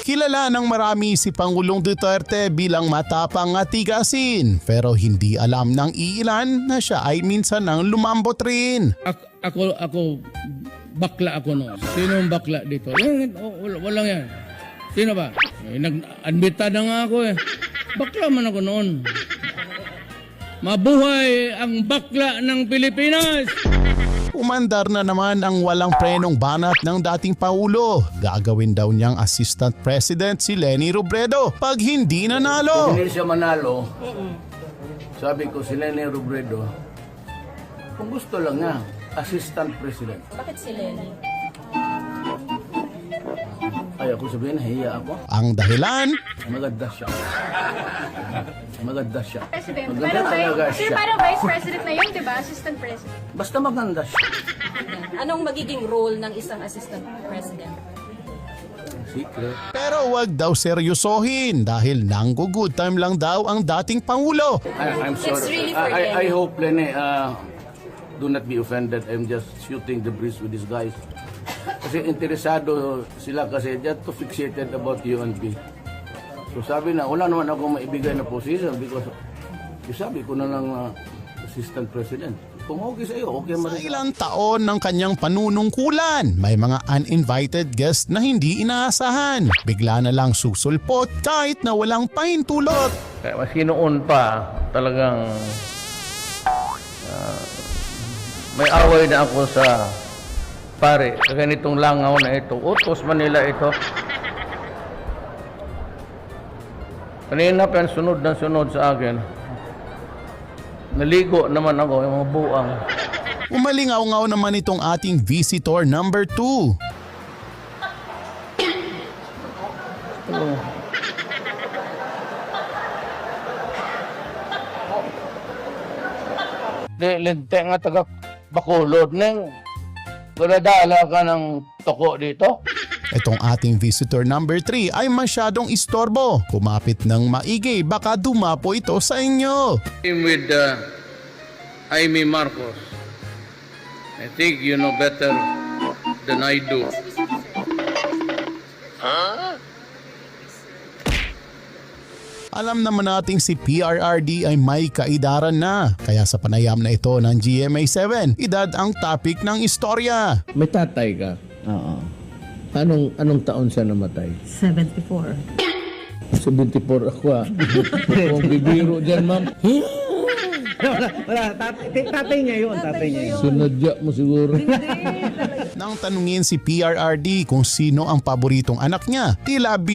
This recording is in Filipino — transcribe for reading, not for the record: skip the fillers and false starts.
Kilala ng marami si Pangulong Duterte bilang matapang at tigasin, pero hindi alam ng iilan na siya ay minsan nang lumambot rin. Ako, bakla ako noon. Sino ang bakla dito? Walang yan. Sino ba? Nag-admita na nga ako eh. Bakla man ako noon. Mabuhay ang bakla ng Pilipinas! Umandar na naman ang walang prenong banat ng dating Pangulo. Gagawin daw niyang Assistant President si Leni Robredo pag hindi nanalo. Kung hindi siya manalo, sabi ko si Leni Robredo, kung gusto lang niya, Assistant President. Bakit si Leni? Ayaw ko sabihin, nahiya ako. Ang dahilan, Maganda siya. Maganda siya. President. Maganda Parang talaga Sir, siya. parang Vice President na yun, di ba? Assistant President. Basta maganda siya. Anong magiging role ng isang assistant president? Secret. pero wag daw seryosohin dahil nanggo-good time lang daw ang dating Pangulo. I'm sorry. It's really for I Leni. hope, Leni, do not be offended. I'm just shooting the breeze with these guys. Kasi interesado sila kasi they're too fixated about UNP. So sabi na, wala naman ako maibigay na position because sabi ko na lang Assistant President. Kung okay sa'yo, okay Sa man. ilang taon ng kanyang panunungkulan, may mga uninvited guest na hindi inaasahan. Bigla na lang susulpot kahit na walang pahintulot. Kaya maski noon pa, talagang may away na ako sa pare. Sa ganitong langaw na ito. Utos man nila ito. Kanina pa sunod na sunod sa akin. Naligo naman ako, yung mga buang. Umalingaw-ngaw naman itong ating visitor number 2. Lente nga taga Bacolod neng kuladala ka ng toko dito. Itong ating visitor number 3 ay masyadong istorbo. Kumapit ng maigi, baka dumapo ito sa inyo. With Jaime Marcos. I think you know better than I do. Alam naman nating si PRRD ay may kaidaran na. Kaya sa panayam na ito ng GMA7, edad ang topic ng istorya. May tatay ka? Oo. Anong taon siya namatay? 74. 74 ako ah. Kung bibiro dyan, ma'am. Wala, tatay niya yun, tatay niya yun. Sinadya mo siguro. Nang tanungin si PRRD kung sino ang paboritong anak niya, tila